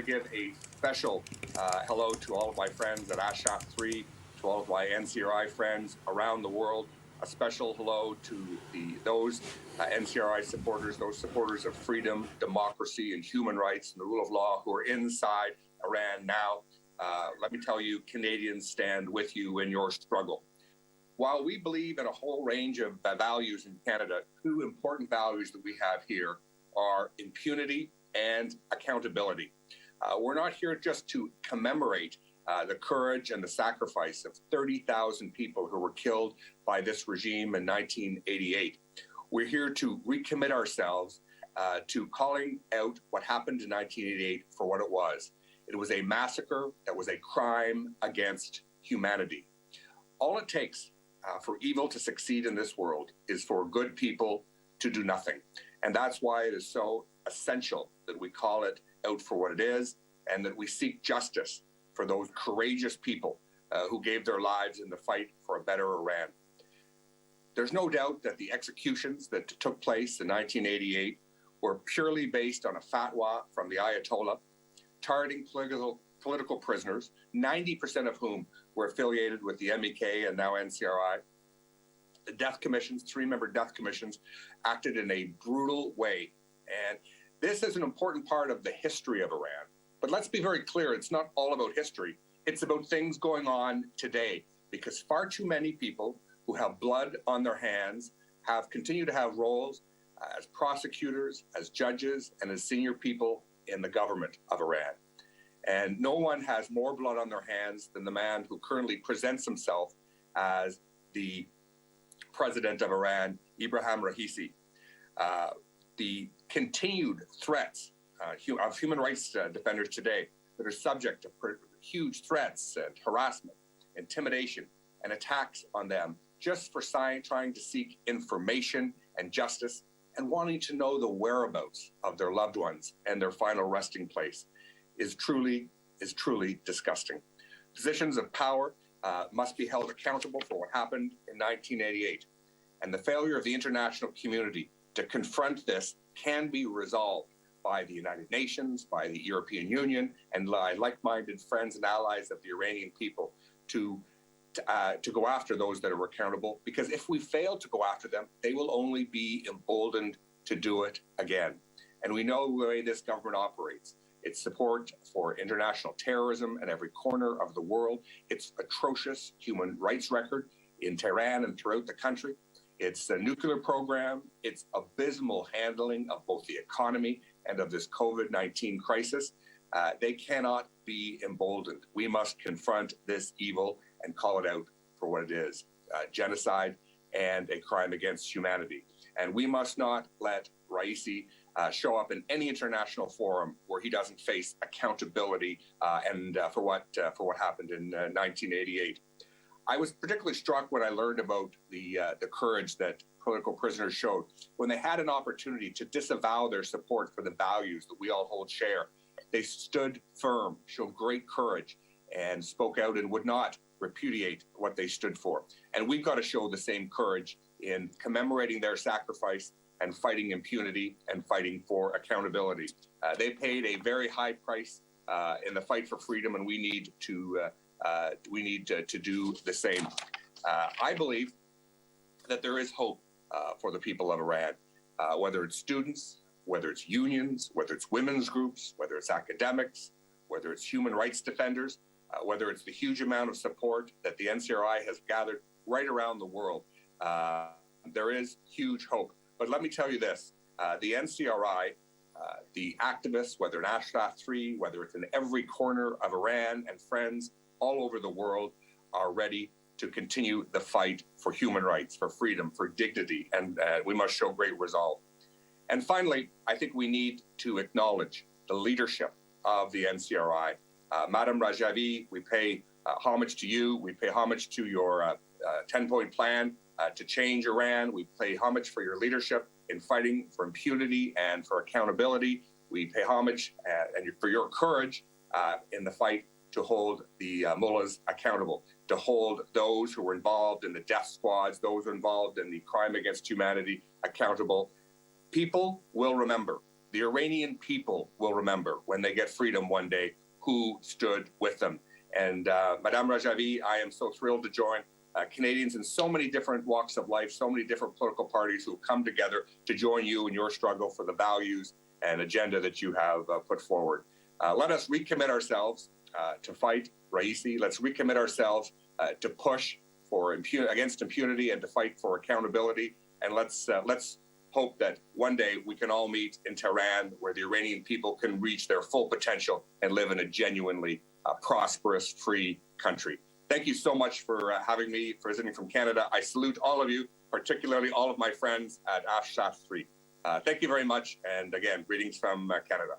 to give a special hello to all of my friends at Ashraf 3, to all of my NCRI friends around the world. A special hello to those NCRI supporters, those supporters of freedom, democracy, and human rights and the rule of law who are inside Iran now. Let me tell you, Canadians stand with you in your struggle. While we believe in a whole range of values in Canada, two important values that we have here are impunity and accountability. We're not here just to commemorate the courage and the sacrifice of 30,000 people who were killed by this regime in 1988. We're here to recommit ourselves to calling out what happened in 1988 for what it was. It was a massacre that was a crime against humanity. All it takes for evil to succeed in this world is for good people to do nothing. And that's why it is so essential that we call it out for what it is and that we seek justice for those courageous people who gave their lives in the fight for a better Iran. There's no doubt that the executions that took place in 1988 were purely based on a fatwa from the Ayatollah, targeting political prisoners, 90% of whom were affiliated with the MEK and now NCRI. The death commissions, 3-member death commissions, acted in a brutal way. And this is an important part of the history of Iran. But let's be very clear, it's not all about history. It's about things going on today, because far too many people who have blood on their hands have continued to have roles as prosecutors, as judges, and as senior people in the government of Iran. And no one has more blood on their hands than the man who currently presents himself as the president of Iran, Ibrahim Raisi. The continued threats of human rights defenders today that are subject to huge threats and harassment, intimidation, and attacks on them just for trying to seek information and justice and wanting to know the whereabouts of their loved ones and their final resting place is truly disgusting. Positions of power must be held accountable for what happened in 1988. And the failure of the international community to confront this can be resolved by the United Nations, by the European Union, and like-minded friends and allies of the Iranian people to go after those that are accountable. Because if we fail to go after them, they will only be emboldened to do it again. And we know the way this government operates. Its support for international terrorism in every corner of the world, its atrocious human rights record in Tehran and throughout the country, its nuclear program, its abysmal handling of both the economy and of this COVID-19 crisis, they cannot be emboldened. We must confront this evil and call it out for what it is, genocide and a crime against humanity. And we must not let Raisi show up in any international forum where he doesn't face accountability for what happened in 1988. I was particularly struck when I learned about the courage that political prisoners showed when they had an opportunity to disavow their support for the values that we all hold share. They stood firm, showed great courage, and spoke out and would not repudiate what they stood for. And we've got to show the same courage in commemorating their sacrifice and fighting impunity and fighting for accountability. They paid a very high price in the fight for freedom, and we need to do the same. I believe that there is hope for the people of Iran, whether it's students, whether it's unions, whether it's women's groups, whether it's academics, whether it's human rights defenders, whether it's the huge amount of support that the NCRI has gathered right around the world. There is huge hope. But let me tell you this, the NCRI, the activists, whether in Ashraf 3, whether it's in every corner of Iran and friends all over the world, are ready to continue the fight for human rights, for freedom, for dignity, and we must show great resolve. And finally, I think we need to acknowledge the leadership of the NCRI. Madam Rajavi, we pay homage to you. We pay homage to your 10-point plan to change Iran. We pay homage for your leadership in fighting for impunity and for accountability. We pay homage and for your courage in the fight to hold the mullahs accountable, to hold those who were involved in the death squads, those involved in the crime against humanity accountable. People will remember the Iranian people will remember when they get freedom one day who stood with them. And Madame Rajavi, I am so thrilled to join Canadians in so many different walks of life, so many different political parties who come together to join you in your struggle for the values and agenda that you have put forward. Let us recommit ourselves to fight Raisi. Let's recommit ourselves to push for against impunity and to fight for accountability. And let's hope that one day we can all meet in Tehran, where the Iranian people can reach their full potential and live in a genuinely prosperous, free country. Thank you so much for having me, for visiting from Canada. I salute all of you, particularly all of my friends at Ashraf 3. Thank you very much. And again, greetings from Canada.